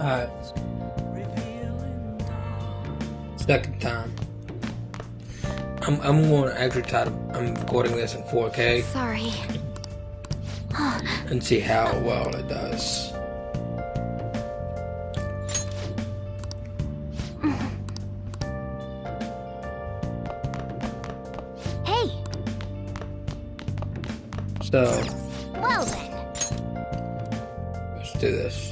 Alright. Second time. I'm going to actually try to. I'm recording this in 4K. Sorry. And see how well it does. Hey. So. Well then. Let's do this.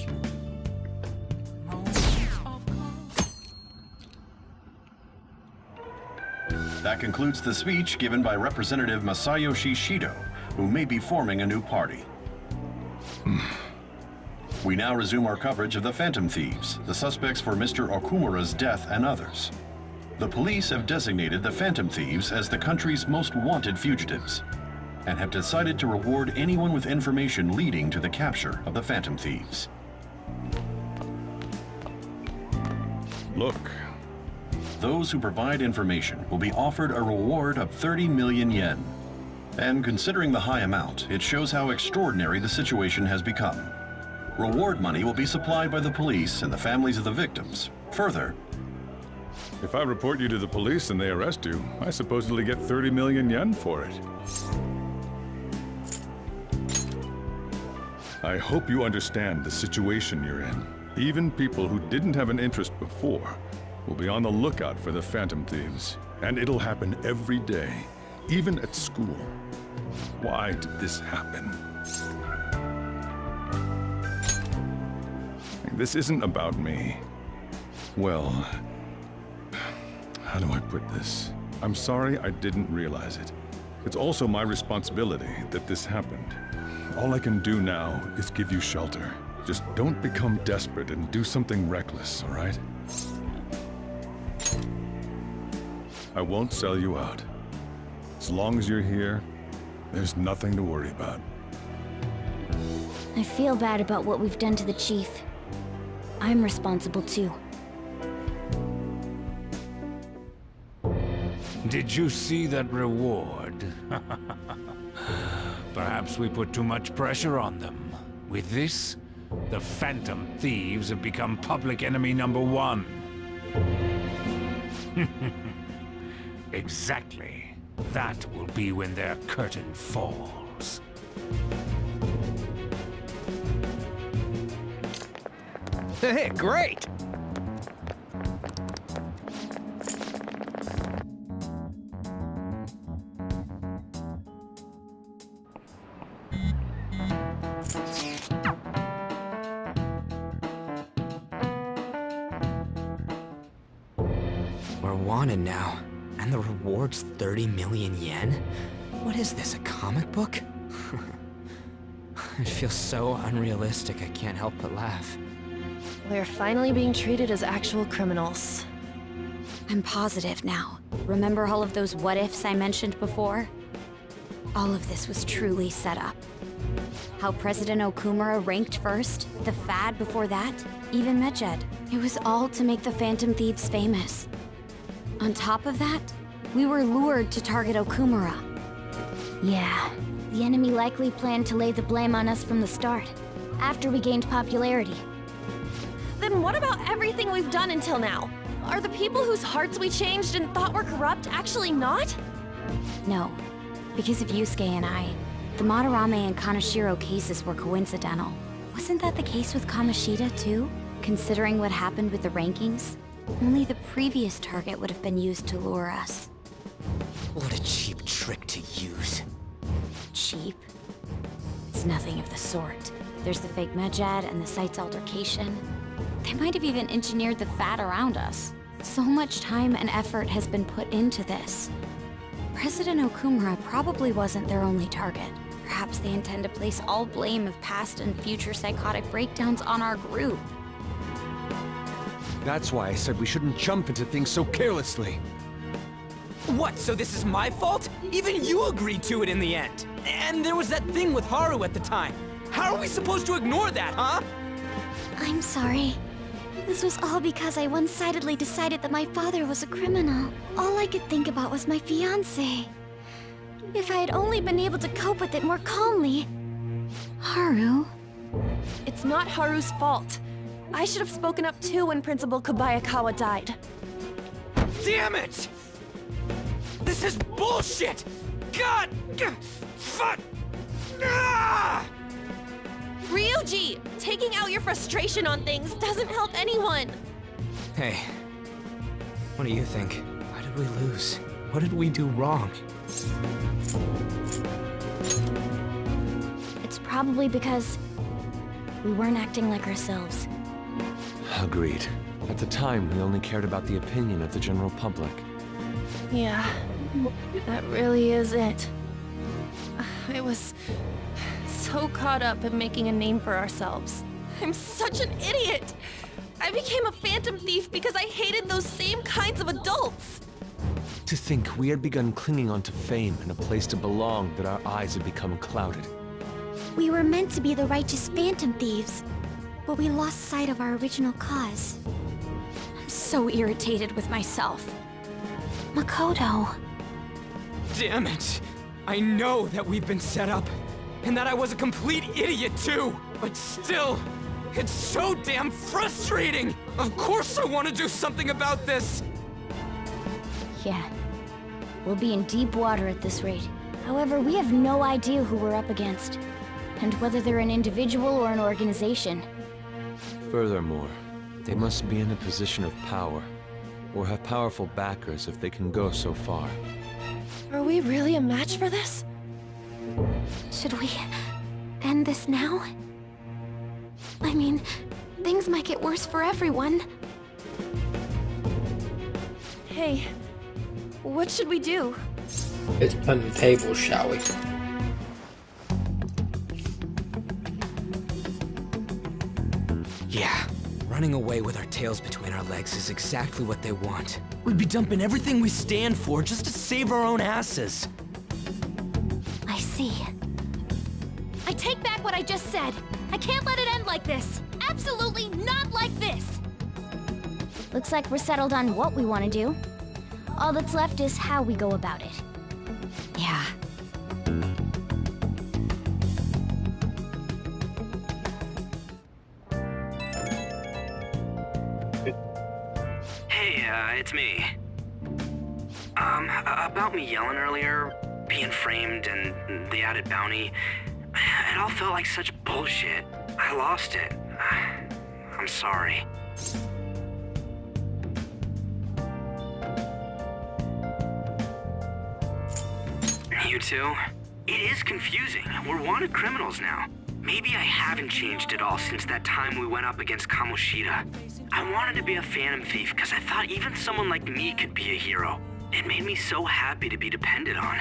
That concludes the speech given by Representative Masayoshi Shido, who may be forming a new party. We now resume our coverage of the Phantom Thieves, the suspects for Mr. Okumura's death and others. The police have designated the Phantom Thieves as the country's most wanted fugitives, and have decided to reward anyone with information leading to the capture of the Phantom Thieves. Look. Those who provide information will be offered a reward of 30 million yen. And considering the high amount, it shows how extraordinary the situation has become. Reward money will be supplied by the police and the families of the victims. Further, if I report you to the police and they arrest you, I supposedly get 30 million yen for it. I hope you understand the situation you're in. Even people who didn't have an interest before will be on the lookout for the Phantom Thieves. And it'll happen every day, even at school. Why did this happen? This isn't about me. Well, how do I put this? I'm sorry I didn't realize it. It's also my responsibility that this happened. All I can do now is give you shelter. Just don't become desperate and do something reckless, all right? I won't sell you out. As long as you're here, there's nothing to worry about. I feel bad about what we've done to the chief. I'm responsible too. Did you see that reward? Perhaps we put too much pressure on them. With this, the Phantom Thieves have become public enemy #1. Exactly. That will be when their curtain falls. Hey, great! We're wanted now, and the reward's 30 million yen? What is this, a comic book? It feels so unrealistic I can't help but laugh. We're finally being treated as actual criminals. I'm positive now. Remember all of those what-ifs I mentioned before? All of this was truly set up. How President Okumura ranked first, the Fad before that, even Medjed. It was all to make the Phantom Thieves famous. On top of that, we were lured to target Okumura. Yeah, the enemy likely planned to lay the blame on us from the start, after we gained popularity. Then what about everything we've done until now? Are the people whose hearts we changed and thought were corrupt actually not? No, because of Yusuke and I, the Madarame and Kaneshiro cases were coincidental. Wasn't that the case with Kamoshida too? Considering what happened with the rankings, only the previous target would have been used to lure us. What a cheap trick to use. Cheap? It's nothing of the sort. There's the fake Medjed and the site's altercation. They might have even engineered the Fad around us. So much time and effort has been put into this. President Okumura probably wasn't their only target. Perhaps they intend to place all blame of past and future psychotic breakdowns on our group. That's why I said we shouldn't jump into things so carelessly. What, so this is my fault? Even you agreed to it in the end. And there was that thing with Haru at the time. How are we supposed to ignore that, huh? I'm sorry. This was all because I one-sidedly decided that my father was a criminal. All I could think about was my fiancé. If I had only been able to cope with it more calmly. Haru? It's not Haru's fault. I should have spoken up too when Principal Kobayakawa died. Damn it! This is bullshit! God! Fuck! Ah! Ryuji! Taking out your frustration on things doesn't help anyone! Hey, what do you think? Why did we lose? What did we do wrong? It's probably because we weren't acting like ourselves. Agreed. At the time, we only cared about the opinion of the general public. Yeah, that really is it. I was so caught up in making a name for ourselves. I'm such an idiot! I became a phantom thief because I hated those same kinds of adults! To think we had begun clinging onto fame and a place to belong, that our eyes had become clouded. We were meant to be the righteous phantom thieves, but we lost sight of our original cause. I'm so irritated with myself. Makoto. Damn it! I know that we've been set up, and that I was a complete idiot too! But still, it's so damn frustrating! Of course I want to do something about this! Yeah. We'll be in deep water at this rate. However, we have no idea who we're up against, and whether they're an individual or an organization. Furthermore, they must be in a position of power, or have powerful backers if they can go so far. Are we really a match for this? Should we end this now? I mean, things might get worse for everyone. Hey, what should we do? Let's turn the table, shall we? Yeah, running away with our tails between our legs is exactly what they want. We'd be dumping everything we stand for just to save our own asses. I see. I take back what I just said. I can't let it end like this. Absolutely not like this! Looks like we're settled on what we want to do. All that's left is how we go about it. Yeah. Hey, it's me. About me yelling earlier, being framed, and the added bounty, it all felt like such bullshit. I lost it. I'm sorry. You too? It is confusing. We're wanted criminals now. Maybe I haven't changed at all since that time we went up against Kamoshida. I wanted to be a phantom thief because I thought even someone like me could be a hero. It made me so happy to be depended on.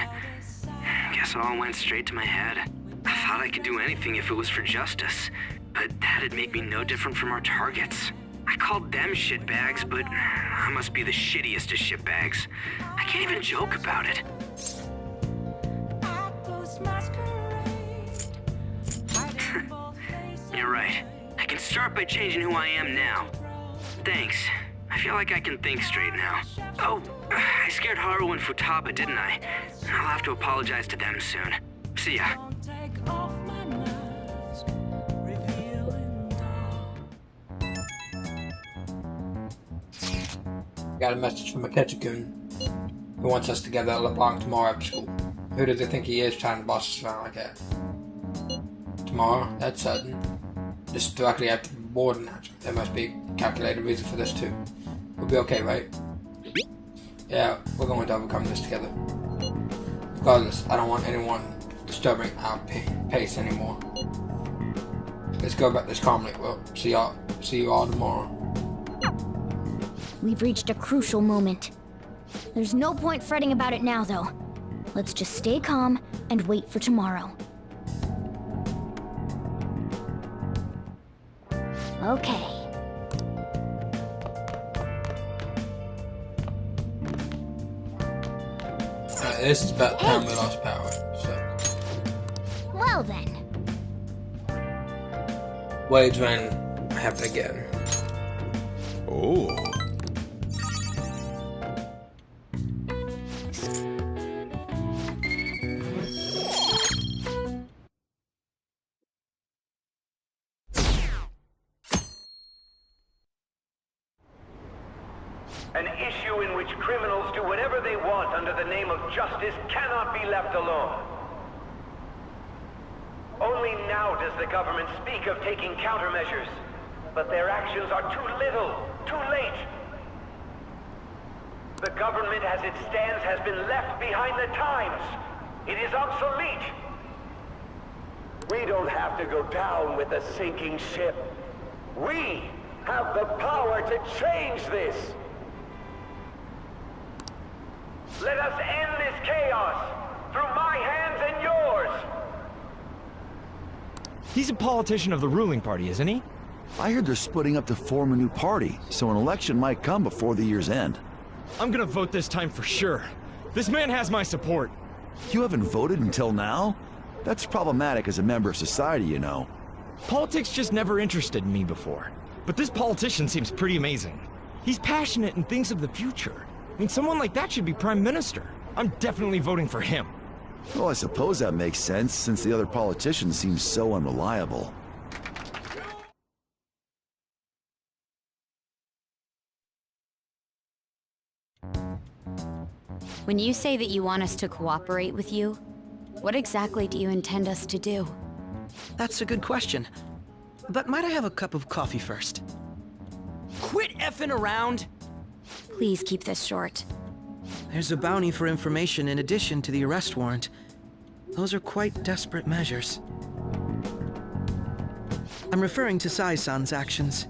Guess it all went straight to my head. I thought I could do anything if it was for justice, but that'd make me no different from our targets. I called them shitbags, but I must be the shittiest of shitbags. I can't even joke about it. You're right. I can start by changing who I am now. Thanks. I feel like I can think straight now. Oh, I scared Haru and Futaba, didn't I? I'll have to apologize to them soon. See ya. Got a message from Akechi-kun. He wants us together at LeBlanc tomorrow after school. Who does he think he is trying to boss us around like that? Tomorrow? That's certain. This is directly after the board announcement. There must be a calculated reason for this too. We'll be okay, right? Yeah, we're going to overcome this together. Regardless, I don't want anyone disturbing our pace anymore. Let's go about this calmly. We'll see you all tomorrow. We've reached a crucial moment. There's no point fretting about it now, though. Let's just stay calm and wait for tomorrow. Okay. This is about the time we lost power, so. Well then. Wage ran happen again. Oh. An issue in which criminals do whatever they want under the name of justice cannot be left alone. Only now does the government speak of taking countermeasures, but their actions are too little, too late. The government as it stands has been left behind the times. It is obsolete. We don't have to go down with a sinking ship. We have the power to change this. Let us end this chaos through my hands and yours. He's a politician of the ruling party, isn't he? I heard they're splitting up to form a new party, so an election might come before the year's end. I'm gonna vote this time for sure. This man has my support. You haven't voted until now? That's problematic as a member of society, you know. Politics just never interested me before. But this politician seems pretty amazing. He's passionate and thinks of the future. I mean, someone like that should be prime minister. I'm definitely voting for him. Well, I suppose that makes sense, since the other politicians seem so unreliable. When you say that you want us to cooperate with you, what exactly do you intend us to do? That's a good question. But might I have a cup of coffee first? Quit effing around! Please keep this short. There's a bounty for information in addition to the arrest warrant. Those are quite desperate measures. I'm referring to Sai-san's actions.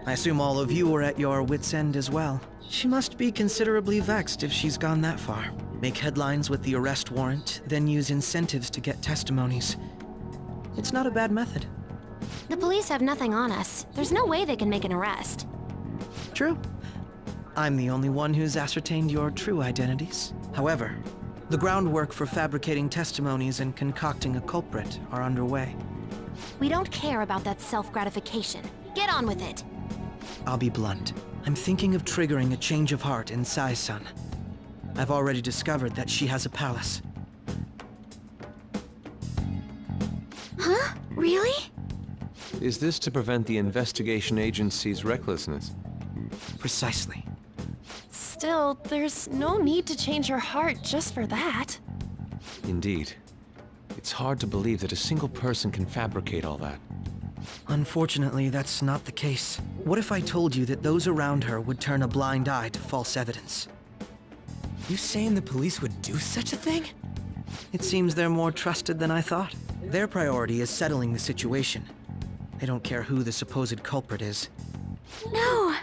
I assume all of you were at your wit's end as well. She must be considerably vexed if she's gone that far. Make headlines with the arrest warrant, then use incentives to get testimonies. It's not a bad method. The police have nothing on us. There's no way they can make an arrest. True. I'm the only one who's ascertained your true identities. However, the groundwork for fabricating testimonies and concocting a culprit are underway. We don't care about that self-gratification. Get on with it. I'll be blunt. I'm thinking of triggering a change of heart in Sai-san. I've already discovered that she has a palace. Huh? Really? Is this to prevent the investigation agency's recklessness? Precisely. Still, there's no need to change her heart just for that. Indeed. It's hard to believe that a single person can fabricate all that. Unfortunately, that's not the case. What if I told you that those around her would turn a blind eye to false evidence? You saying the police would do such a thing? It seems they're more trusted than I thought. Their priority is settling the situation. They don't care who the supposed culprit is. No!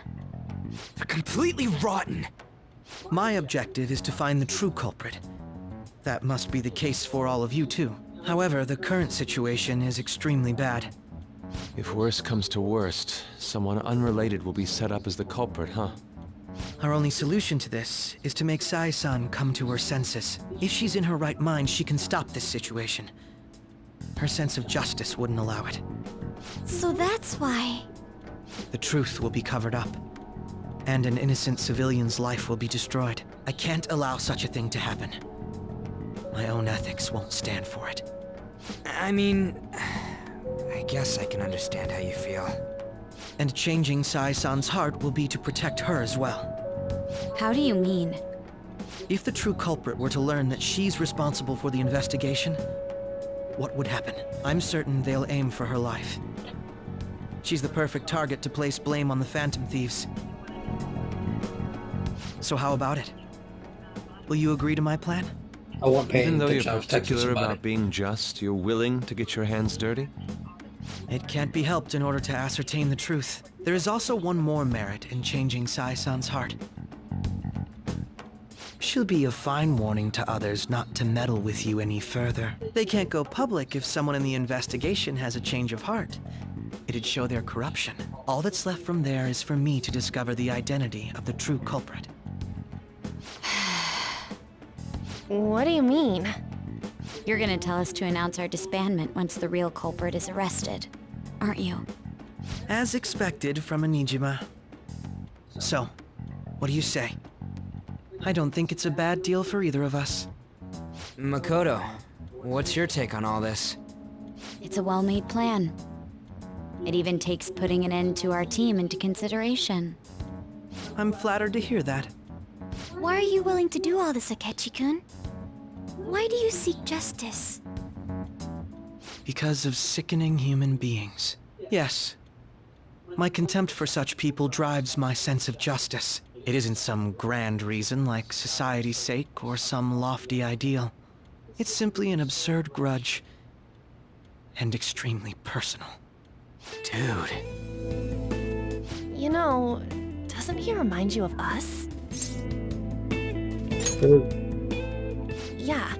They're completely rotten! My objective is to find the true culprit. That must be the case for all of you too. However, the current situation is extremely bad. If worst comes to worst, someone unrelated will be set up as the culprit, huh? Our only solution to this is to make Sai-san come to her senses. If she's in her right mind, she can stop this situation. Her sense of justice wouldn't allow it. So that's why... The truth will be covered up. And an innocent civilian's life will be destroyed. I can't allow such a thing to happen. My own ethics won't stand for it. I mean... I guess I can understand how you feel. And changing Sai-san's heart will be to protect her as well. How do you mean? If the true culprit were to learn that she's responsible for the investigation, what would happen? I'm certain they'll aim for her life. She's the perfect target to place blame on the Phantom Thieves. So how about it? Will you agree to my plan? I won't pay Even though you're attention. I was texting particular somebody. about being just, you're willing to get your hands dirty? It can't be helped in order to ascertain the truth. There is also one more merit in changing Sai-san's heart. She'll be a fine warning to others not to meddle with you any further. They can't go public if someone in the investigation has a change of heart. It'd show their corruption. All that's left from there is for me to discover the identity of the true culprit. What do you mean? You're gonna tell us to announce our disbandment once the real culprit is arrested, aren't you? As expected from a Nijima. So, what do you say? I don't think it's a bad deal for either of us. Makoto, what's your take on all this? It's a well-made plan. It even takes putting an end to our team into consideration. I'm flattered to hear that. Why are you willing to do all this, Akechi-kun? Why do you seek justice? Because of sickening human beings. Yes. My contempt for such people drives my sense of justice. It isn't some grand reason like society's sake or some lofty ideal. It's simply an absurd grudge. And extremely personal. Dude. You know, doesn't he remind you of us? Yeah,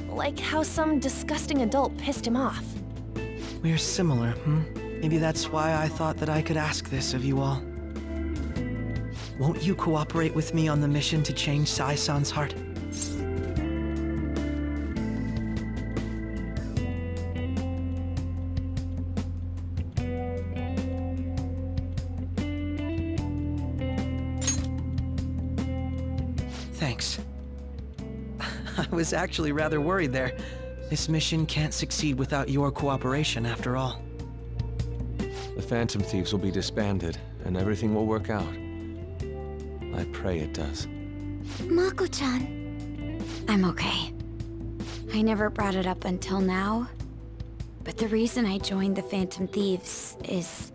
like how some disgusting adult pissed him off. We're similar, Maybe that's why I thought that I could ask this of you all. Won't you cooperate with me on the mission to change Sai-san's heart? Thanks. I was actually rather worried there. This mission can't succeed without your cooperation, after all. The Phantom Thieves will be disbanded, and everything will work out. I pray it does. Mako-chan. I'm okay. I never brought it up until now, but the reason I joined the Phantom Thieves is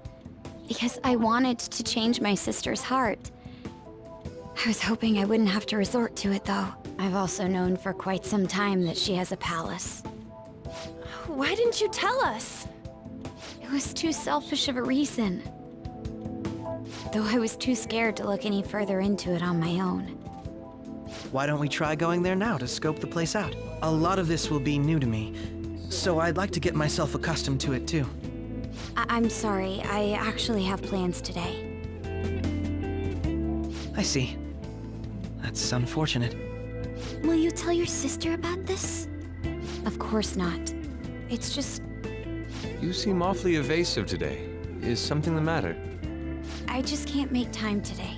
because I wanted to change my sister's heart. I was hoping I wouldn't have to resort to it, though. I've also known for quite some time that she has a palace. Why didn't you tell us? It was too selfish of a reason. Though I was too scared to look any further into it on my own. Why don't we try going there now to scope the place out? A lot of this will be new to me, so I'd like to get myself accustomed to it too. I'm sorry, I actually have plans today. I see. That's unfortunate. Will you tell your sister about this? Of course not. It's just... You seem awfully evasive today. Is something the matter? I just can't make time today.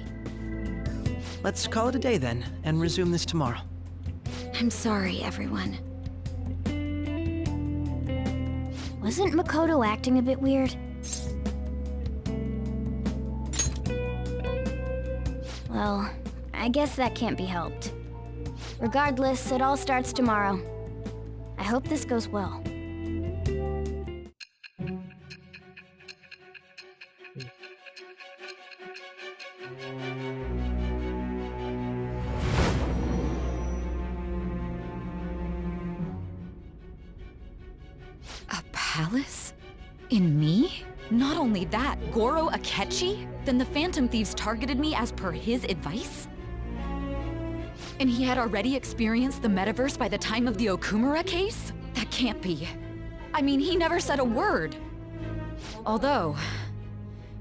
Let's call it a day then, and resume this tomorrow. I'm sorry, everyone. Wasn't Makoto acting a bit weird? Well, I guess that can't be helped. Regardless, it all starts tomorrow. I hope this goes well. A palace? In me? Not only that, Goro Akechi? Then the Phantom Thieves targeted me as per his advice? And he had already experienced the metaverse by the time of the Okumura case? That can't be. I mean, he never said a word. Although,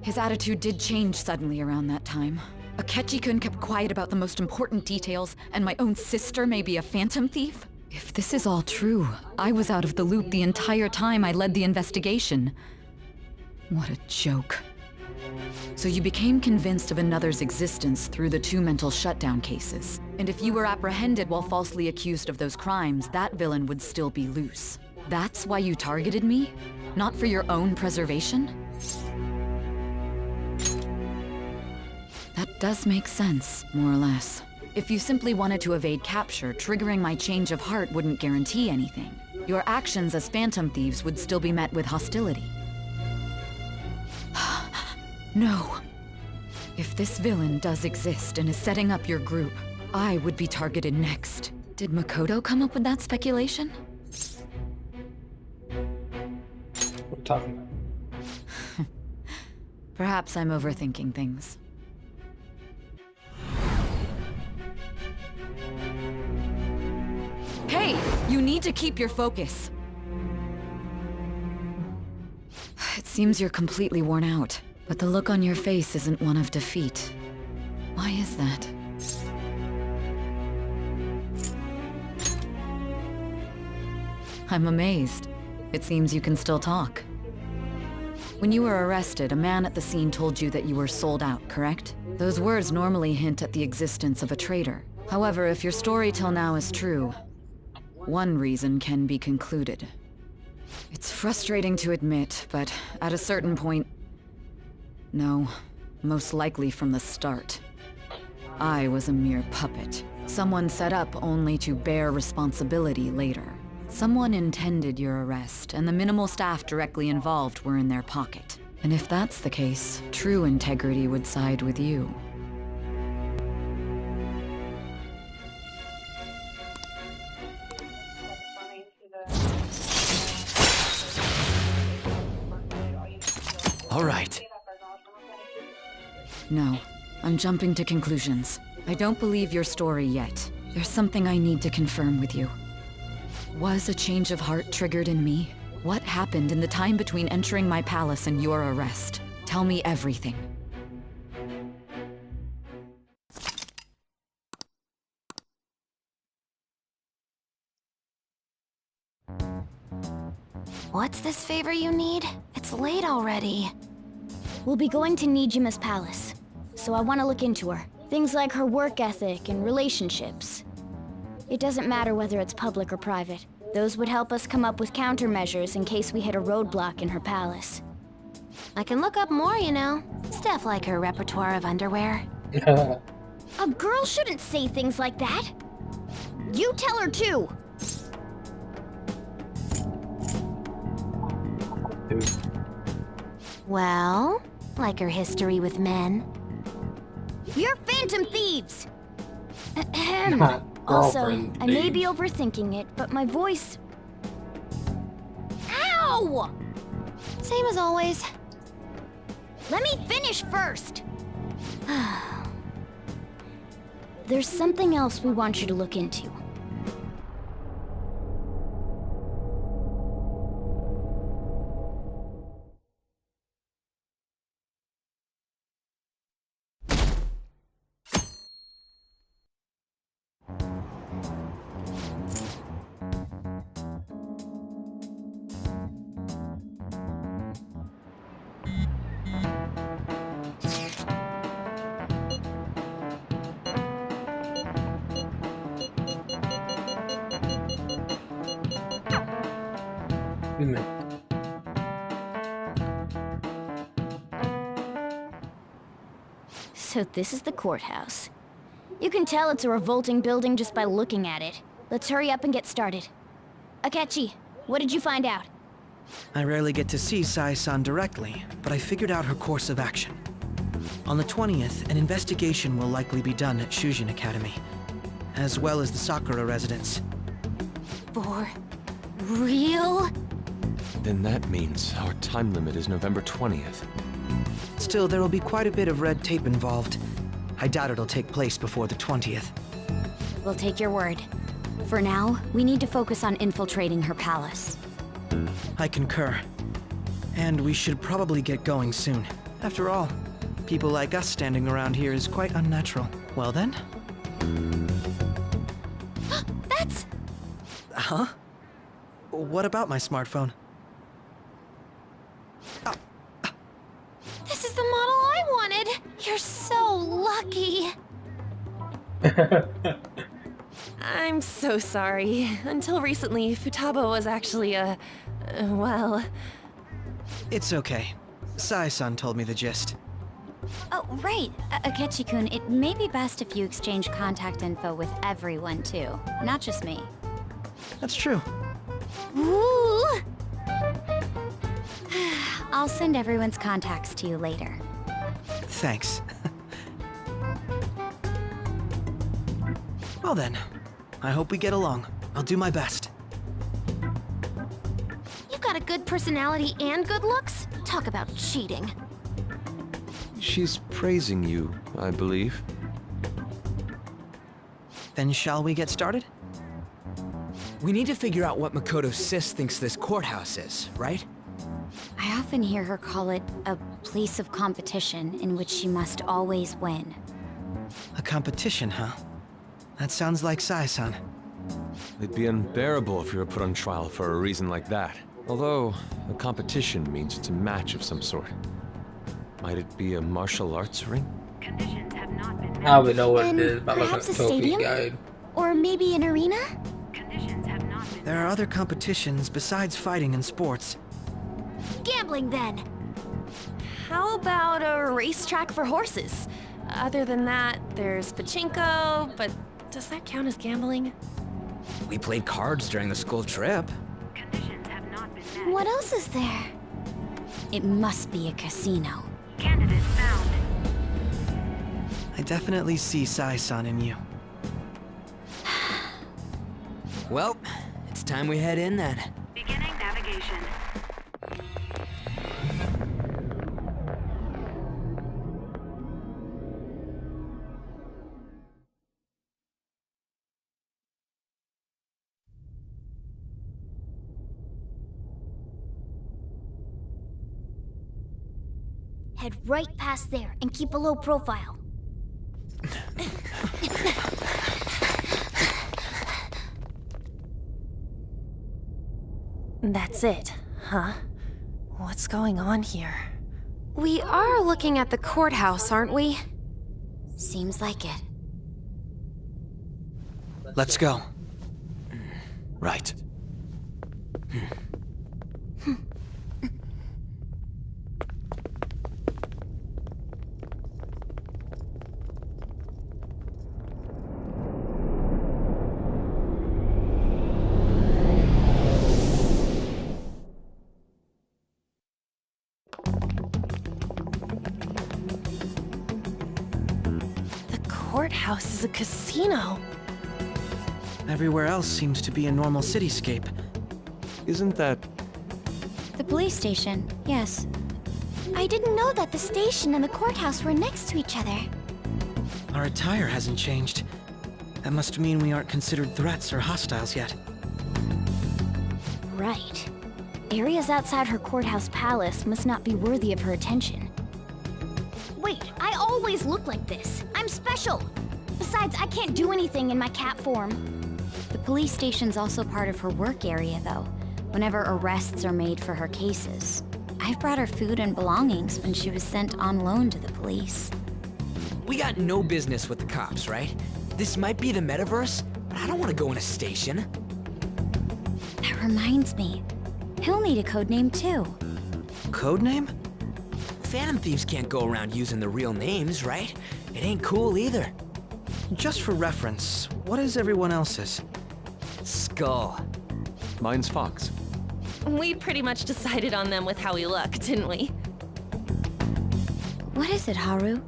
his attitude did change suddenly around that time. Akechi-kun kept quiet about the most important details, and my own sister may be a Phantom Thief? If this is all true, I was out of the loop the entire time I led the investigation. What a joke. So you became convinced of another's existence through the 2 mental shutdown cases. And if you were apprehended while falsely accused of those crimes, that villain would still be loose. That's why you targeted me? Not for your own preservation? That does make sense, more or less. If you simply wanted to evade capture, triggering my change of heart wouldn't guarantee anything. Your actions as Phantom Thieves would still be met with hostility. No. If this villain does exist and is setting up your group, I would be targeted next. Did Makoto come up with that speculation? What are you talking about? Perhaps I'm overthinking things. Hey! You need to keep your focus. It seems you're completely worn out. But the look on your face isn't one of defeat. Why is that? I'm amazed. It seems you can still talk. When you were arrested, a man at the scene told you that you were sold out, correct? Those words normally hint at the existence of a traitor. However, if your story till now is true, one reason can be concluded. It's frustrating to admit, but at a certain point, no, most likely from the start. I was a mere puppet. Someone set up only to bear responsibility later. Someone intended your arrest, and the minimal staff directly involved were in their pocket. And if that's the case, true integrity would side with you. All right. No, I'm jumping to conclusions. I don't believe your story yet. There's something I need to confirm with you. Was a change of heart triggered in me? What happened in the time between entering my palace and your arrest? Tell me everything. What's this favor you need? It's late already. We'll be going to Nijima's palace, so I want to look into her. Things like her work ethic and relationships. It doesn't matter whether it's public or private. Those would help us come up with countermeasures in case we hit a roadblock in her palace. I can look up more, you know. Stuff like her repertoire of underwear. A girl shouldn't say things like that. You tell her too. Well, like her history with men. You're phantom thieves! Ahem. Also, I may be overthinking it, but my voice... Ow! Same as always. Let me finish first! There's something else we want you to look into. So this is the courthouse. You can tell it's a revolting building just by looking at it. Let's hurry up and get started. Akechi, what did you find out? I rarely get to see Sae-san directly, but I figured out her course of action. On the 20th, an investigation will likely be done at Shujin Academy, as well as the Sakura residence. For real? Then that means our time limit is November 20th. Still, there will be quite a bit of red tape involved. I doubt it'll take place before the 20th. We'll take your word. For now, we need to focus on infiltrating her palace. I concur. And we should probably get going soon. After all, people like us standing around here is quite unnatural. Well then? That's... Huh? What about my smartphone? This is the model I wanted! You're so lucky! I'm so sorry. Until recently, Futaba was actually well... It's okay. Sae-san told me the gist. Oh, right. Akechi-kun, it may be best if you exchange contact info with everyone, too. Not just me. That's true. Ooh! I'll send everyone's contacts to you later. Thanks. Well then, I hope we get along. I'll do my best. You got a good personality and good looks? Talk about cheating. She's praising you, I believe. Then shall we get started? We need to figure out what Makoto Sis thinks this courthouse is, right? I often hear her call it a place of competition in which she must always win. A competition, huh? That sounds like Sae-san. It'd be unbearable if you were put on trial for a reason like that. Although, a competition means it's a match of some sort. Might it be a martial arts ring? Conditions have not been met. I would know what it is by looking at Perhaps the a trophy stadium? guide. Or maybe an arena? Conditions have not been There are other competitions besides fighting and sports. Gambling, then! How about a racetrack for horses? Other than that, there's pachinko, but does that count as gambling? We played cards during the school trip. What else is there? It must be a casino. Candidate found. I definitely see Sai-san in you. Well, it's time we head in then. Beginning navigation. Head right past there and keep a low profile. That's it, huh? What's going on here? We are looking at the courthouse, aren't we? Seems like it. Let's go. Right. Courthouse is a casino. Everywhere else seems to be a normal cityscape. Isn't that... The police station, yes. I didn't know that the station and the courthouse were next to each other. Our attire hasn't changed. That must mean we aren't considered threats or hostiles yet. Right. Areas outside her courthouse palace must not be worthy of her attention. Wait, I always look like this. I'm special. Besides, I can't do anything in my cat form. The police station's also part of her work area, though, whenever arrests are made for her cases. I've brought her food and belongings when she was sent on loan to the police. We got no business with the cops, right? This might be the metaverse, but I don't want to go in a station. That reminds me. He'll need a codename, too. Codename? Phantom Thieves can't go around using the real names, right? It ain't cool either. Just for reference, what is everyone else's? Skull. Mine's Fox. We pretty much decided on them with how we look, didn't we? What is it, Haru?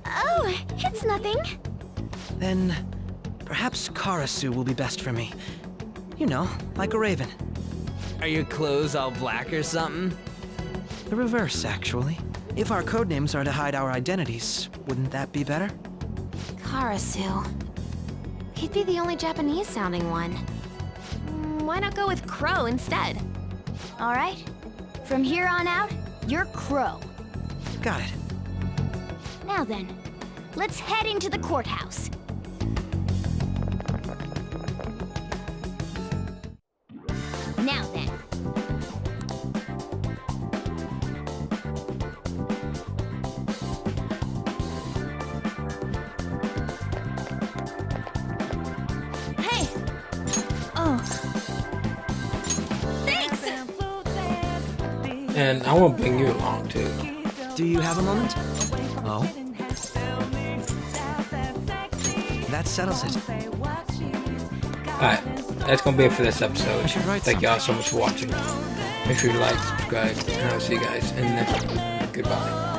Oh, it's nothing. Then, perhaps Karasu will be best for me. You know, like a raven. Are your clothes all black or something? The reverse, actually. If our codenames are to hide our identities, wouldn't that be better? Karasu. He'd be the only Japanese-sounding one. Why not go with Crow instead? All right. From here on out, you're Crow. Got it. Now then, let's head into the courthouse. Now then. Hey! Oh. Thanks! And I won't bring you along too. Do you have a moment? Oh? That settles it. Alright, that's gonna be it for this episode. Thank y'all so much for watching. Make sure you like, subscribe, and I'll see you guys in the next one. Goodbye.